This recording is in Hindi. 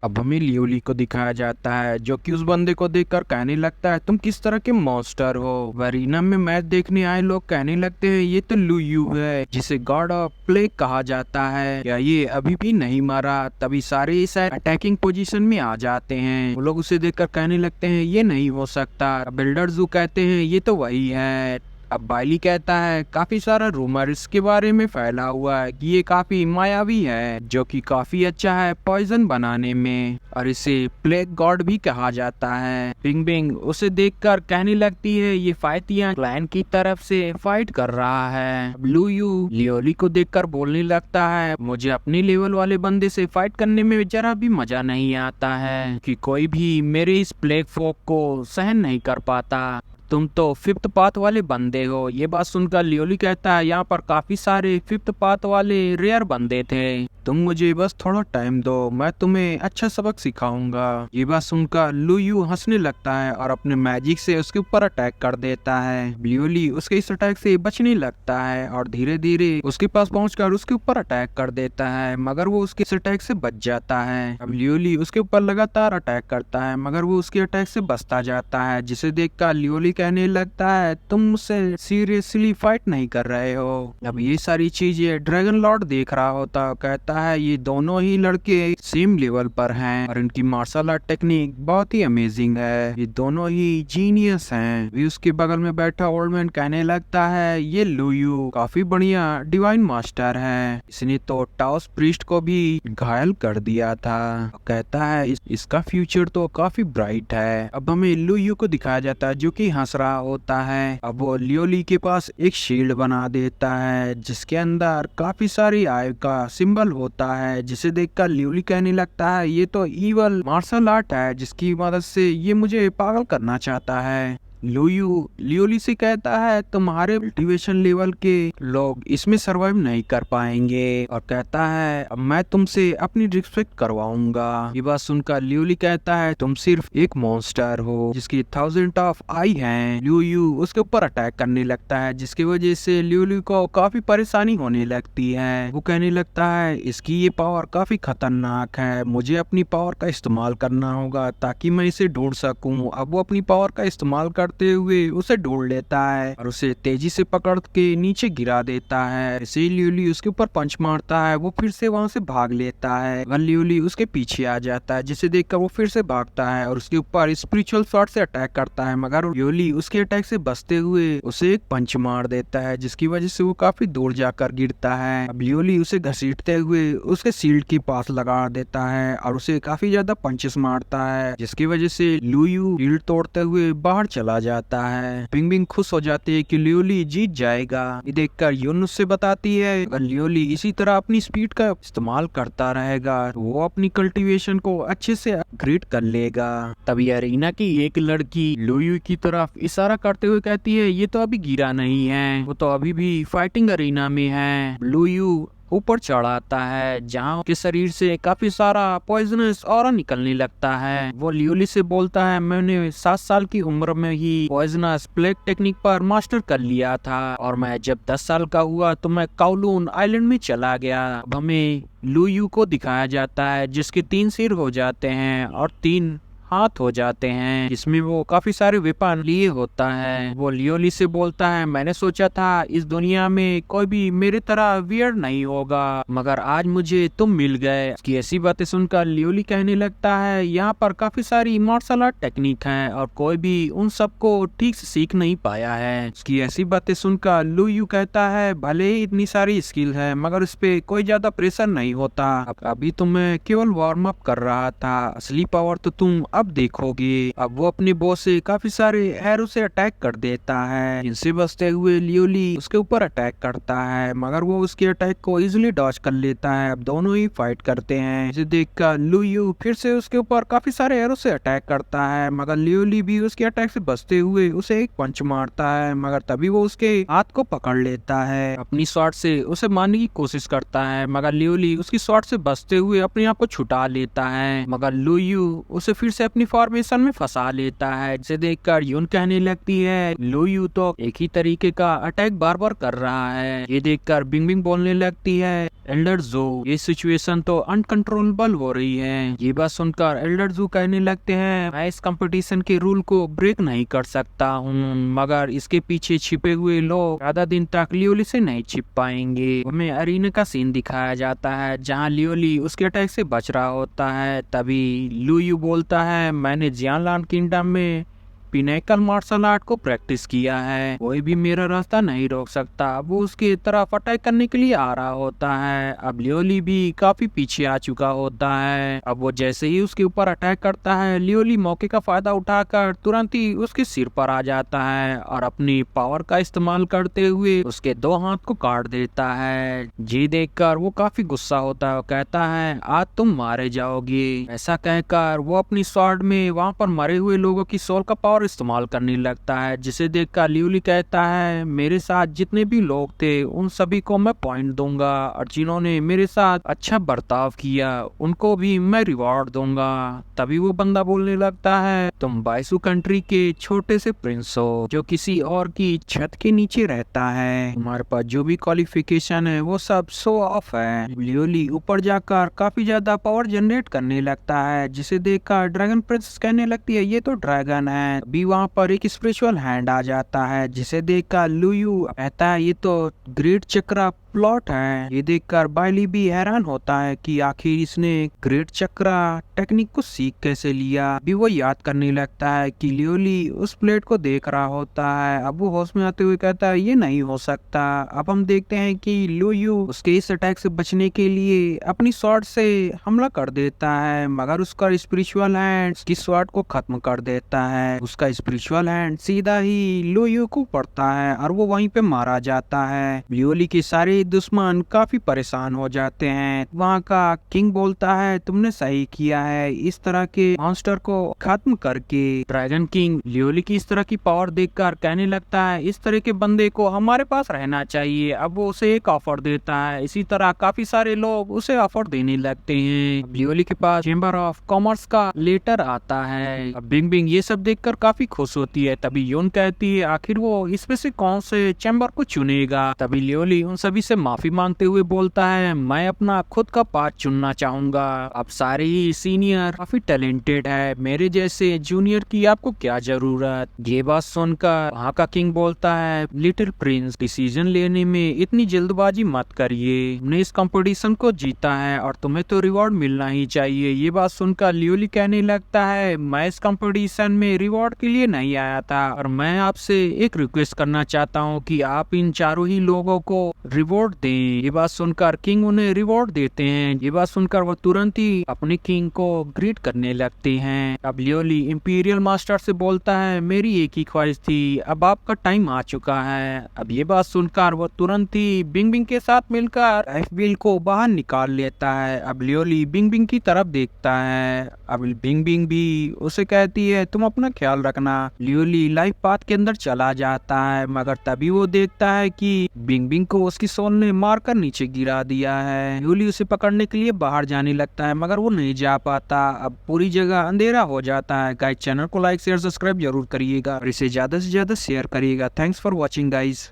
अब हमें लियोली को दिखाया जाता है जो कि उस बंदे को देखकर कहने लगता है तुम किस तरह के मॉन्स्टर हो। वरीना में मैच देखने आए लोग कहने लगते हैं ये तो लुयू है जिसे गॉड ऑफ प्लेग कहा जाता है, क्या ये अभी भी नहीं मारा। तभी सारे इस अटैकिंग पोजीशन में आ जाते हैं। वो लोग उसे देखकर कहने लगते हैं ये नहीं हो सकता। बिल्डर जू कहते हैं ये तो वही है। अब बाइली कहता है काफी सारा रूमर इसके बारे में फैला हुआ है कि ये काफी मायावी है जो कि काफी अच्छा है पॉइजन बनाने में और इसे प्लेग गॉड भी कहा जाता है। बिंग बिंग उसे देखकर कहने लगती है ये फाइटियां क्लैन की तरफ से फाइट कर रहा है। ब्लू यू लियोली को देखकर बोलने लगता है मुझे अपने लेवल वाले बंदे से फाइट करने में जरा भी मजा नहीं आता है कि कोई भी मेरे इस प्लेग फोक को सहन नहीं कर पाता। तुम तो फिफ्थ पाथ वाले बंदे हो। ये बात सुनकर लियोली कहता है यहाँ पर काफी सारे फिफ्थ पाथ वाले रेयर बंदे थे, तुम मुझे बस थोड़ा टाइम दो, मैं तुम्हें अच्छा सबक सिखाऊंगा। ये बात सुनकर लुयू हंसने लगता है और अपने मैजिक से उसके ऊपर अटैक कर देता है। लियोली उसके इस अटैक से बचने लगता है और धीरे धीरे उसके पास पहुंचकर उसके ऊपर अटैक कर देता है, मगर वो उसके इस अटैक से बच जाता है। अब लियोली उसके ऊपर लगातार अटैक करता है मगर वो उसके अटैक से बचता जाता है, जिसे देखकर लियोली कहने लगता है तुम मुझसे सीरियसली फाइट नहीं कर रहे हो। अब ये सारी चीजें ड्रैगन लॉर्ड देख रहा होता, कहता है ये दोनों ही लड़के सेम लेवल पर हैं और इनकी मार्शल आर्ट टेक्निक बहुत ही अमेजिंग है, ये दोनों ही जीनियस हैं। भी उसके बगल में बैठा ओल्ड मैन कहने लगता है ये लुयू काफी बढ़िया डिवाइन मास्टर है, इसने तो टाओस प्रीस्ट को भी घायल कर दिया था। कहता है इसका फ्यूचर तो काफी ब्राइट है। अब हमें लुयू को दिखाया जाता है जो कि हंस रहा होता है। अब वो लियोली के पास एक शील्ड बना देता है जिसके अंदर काफी सारी आय का सिंबल होता है, जिसे देखकर लियोली कहने लगता है ये तो इवल मार्शल आर्ट है जिसकी मदद से ये मुझे पागल करना चाहता है। लुयू लियोली से कहता है तुम्हारे मोटिवेशन लेवल के लोग इसमें सरवाइव नहीं कर पाएंगे और कहता है अब मैं तुमसे अपनी रिस्पेक्ट करवाऊंगा। ये बात सुनकर लियोली कहता है तुम सिर्फ एक मॉन्स्टर हो जिसकी 1000 ऑफ आई हैं। लियू उसके ऊपर अटैक करने लगता है जिसकी वजह से लियोली को काफी परेशानी होने लगती है। वो कहने लगता है इसकी ये पावर काफी खतरनाक है, मुझे अपनी पावर का इस्तेमाल करना होगा ताकि मैं इसे ढूंढ सकूं। अब वो अपनी पावर का इस्तेमाल करते हुए उसे ढूंढ लेता है और उसे तेजी से पकड़ के नीचे गिरा देता है। इसे लियोली उसके ऊपर पंच मारता है, वो फिर से वहां से भाग लेता है। लियोली उसके पीछे आ जाता है जिसे देखकर वो फिर से भागता है और उसके ऊपर स्पिरिचुअल शॉट से अटैक करता है, मगर लियोली उसके अटैक से बचते हुए उसे एक पंच मार देता है जिसकी वजह से वो काफी दूर जाकर गिरता है। अब लियोली उसे घसीटते हुए उसके शील्ड के पास लगा देता है और उसे काफी ज्यादा पंचेस मारता है जिसकी वजह से लुयू शील्ड तोड़ते हुए बाहर चला जाता है। बिंग बिंग खुश हो जाती है कि लियोली जीत जाएगा। ये देखकर यून उससे बताती है अगर लियोली इसी तरह अपनी स्पीड का इस्तेमाल करता रहेगा तो वो अपनी कल्टीवेशन को अच्छे से अपग्रेड कर लेगा। तभी अरीना की एक लड़की लुयू की तरफ इशारा करते हुए कहती है ये तो अभी गिरा नहीं है, वो तो अभी भी फाइटिंग अरीना में है। लुयू ऊपर चढ़ाता है जहाँ उसके शरीर से काफी सारा पॉइजनस ऑरा निकलने लगता है। वो लियोली से बोलता है मैंने 7 साल की उम्र में ही पॉइजनस प्लेग टेक्निक पर मास्टर कर लिया था और मैं जब 10 साल का हुआ तो मैं काउलून आइलैंड में चला गया। अब हमें लुयू को दिखाया जाता है जिसके 3 सिर हो जाते हैं और 3 हाथ हो जाते हैं जिसमें वो काफी सारे वेपन लिए होता है। वो लियोली से बोलता है मैंने सोचा था इस दुनिया में कोई भी मेरे तरह वियर्ड नहीं होगा मगर आज मुझे तुम मिल गए। इसकी ऐसी बातें सुनकर लियोली कहने लगता है यहाँ पर काफी सारी मार्शल आर्ट टेक्निक है और कोई भी उन सबको ठीक से सीख नहीं पाया है। इसकी ऐसी बातें सुनकर लुयू कहता है भले ही इतनी सारी स्किल है मगर उस पे कोई ज्यादा प्रेशर नहीं होता, अभी तो मैं केवल वार्म अप कर रहा था, असली पावर तो तुम अब देखोगे। अब वो अपने बॉस से काफी सारे एरो से अटैक कर देता है, इनसे बचते हुए लियोली उसके ऊपर अटैक करता है मगर वो उसके अटैक को इजीली डॉज कर लेता है। अब दोनों ही फाइट करते हैं, इसे देखकर लुयू फिर से उसके ऊपर काफी सारे एरो से अटैक करता है मगर लियोली भी उसके अटैक से बचते हुए उसे एक पंच मारता है मगर तभी वो उसके हाथ को पकड़ लेता है, अपनी शॉट से उसे मारने की कोशिश करता है मगर लियोली उसकी शॉट से बचते हुए अपने आप को छुटा लेता है मगर लुयू उसे फिर से अपनी फॉर्मेशन में फंसा लेता है, जिसे देखकर यून कहने लगती है लू यू तो एक ही तरीके का अटैक बार बार कर रहा है। ये देखकर बिंग बिंग बोलने लगती है एल्डर जू ये सिचुएशन तो अनकंट्रोलेबल हो रही है। ये बात सुनकर एल्डर जू कहने लगते हैं मैं इस कंपटीशन के रूल को ब्रेक नहीं कर सकता हूँ, मगर इसके पीछे छिपे हुए लोग ज्यादा दिन तक लियोली से नहीं छिप पाएंगे। हमें अरीना का सीन दिखाया जाता है जहाँ लियोली उसके अटैक से बच रहा होता है। तभी लू यू बोलता है मैंने जियांलान किंगडम में पिनेकल मार्शल आर्ट को प्रैक्टिस किया है, कोई भी मेरा रास्ता नहीं रोक सकता। वो उसकी तरफ अटैक करने के लिए आ रहा होता है। अब लियोली भी काफी पीछे आ चुका होता है। अब वो जैसे ही उसके ऊपर अटैक करता है, लियोली मौके का फायदा उठाकर तुरंत ही उसके सिर पर आ जाता है और अपनी पावर का इस्तेमाल करते हुए उसके 2 हाथ को काट देता है। जी देखकर वो काफी गुस्सा होता है और कहता है आज तुम मारे जाओगे। ऐसा कहकर वो अपनी स्वॉर्ड में वहाँ पर मरे हुए लोगों की सोल का पावर इस्तेमाल करने लगता है, जिसे देखकर लियोली कहता है मेरे साथ जितने भी लोग थे उन सभी को मैं पॉइंट दूंगा और जिन्होंने मेरे साथ अच्छा बर्ताव किया उनको भी मैं रिवॉर्ड दूंगा। तभी वो बंदा बोलने लगता है तुम बाइसू कंट्री के छोटे से प्रिंस हो जो किसी और की छत के नीचे रहता है, तुम्हारे पास जो भी क्वालिफिकेशन है वो सब शो ऑफ है। लियोली ऊपर जाकर काफी ज्यादा पावर जनरेट करने लगता है, जिसे देखकर ड्रैगन प्रिंसेस कहने लगती है ये तो ड्रैगन है। भी वहाँ पर एक स्पिरिचुअल हैंड आ जाता है, जिसे देखकर लू यू कहता है ये तो ग्रेट चक्रा प्लॉट है। ये देखकर बाइली भी हैरान होता है कि आखिर इसने ग्रेट चक्रा टेक्निक को सीख कैसे लिया। भी वो याद करने लगता है कि लियोली उस प्लेट को देख रहा होता है। अब वो होश में आते हुए कहता है ये नहीं हो सकता। अब हम देखते हैं कि लू यू उसके इस अटैक से बचने के लिए अपनी स्वॉर्ड से हमला कर देता है, मगर उसका स्पिरिचुअल हैंड की स्वॉर्ड को खत्म कर देता है। उसका स्पिरिचुअल हैंड सीधा ही लू यू को पड़ता है और वो वहीं पे मारा जाता है। लियोली के सारे दुश्मन काफी परेशान हो जाते हैं। वहाँ का किंग बोलता है तुमने सही किया है इस तरह के मॉन्स्टर को खत्म करके। ड्रैगन किंग लियोली की इस तरह की पावर देखकर कहने लगता है इस तरह के बंदे को हमारे पास रहना चाहिए। अब वो उसे एक ऑफर देता है। इसी तरह काफी सारे लोग उसे ऑफर देने लगते हैं। लियोली के पास चेंबर ऑफ कॉमर्स का लेटर आता है। अब बिंग बिंग ये सब देखकर काफी खुश होती है। तभी यून कहती है आखिर वो इसमें से कौन से चैम्बर को चुनेगा। तभी लियोली उन सभी से माफी मांगते हुए बोलता है मैं अपना खुद का पाथ चुनना चाहूंगा। अब सारे ही सीनियर काफी टैलेंटेड है, मेरे जैसे जूनियर की आपको क्या जरूरत। ये बात सुनकर वहाँ का किंग बोलता है लिटिल प्रिंस डिसीजन लेने में इतनी जल्दबाजी मत करिए, हमने इस कंपटीशन को जीता है और तुम्हें तो रिवॉर्ड मिलना ही चाहिए। ये बात सुनकर लियोली कहने लगता है मैं इस कंपटीशन में रिवॉर्ड के लिए नहीं आया था और मैं आपसे एक रिक्वेस्ट करना चाहता हूँ कि आप इन चारों ही लोगों को रिवॉर्ड दें। ये बात सुनकर किंग उन्हें रिवॉर्ड देते हैं। ये बात सुनकर वो तुरंत ही अपने किंग को ग्रीट करने लगते हैं। अब लियोली इंपीरियल मास्टर से बोलता है मेरी एक ही ख्वाहिश थी, अब आपका टाइम आ चुका है। अब ये बात सुनकर वो तुरंत ही बिंग बिंग के साथ मिलकर लाइफ बिल को बाहर निकाल लेता है। अब लियोली बिंग बिंग की तरफ देखता है। अब बिंग बिंग भी उसे कहती है तुम अपना ख्याल रखना। लियोली लाइफ पाथ के अंदर चला जाता है, मगर तभी वो देखता है कि बिंग बिंग को उसकी सोल ने मारकर नीचे गिरा दिया है। लियोली उसे पकड़ने के लिए बाहर जाने लगता है, मगर वो नहीं जा पाता। अब पूरी जगह अंधेरा हो जाता है। गाइस चैनल को लाइक शेयर सब्सक्राइब जरूर करिएगा और इसे ज्यादा से ज्यादा शेयर करिएगा। Thanks for watching guys.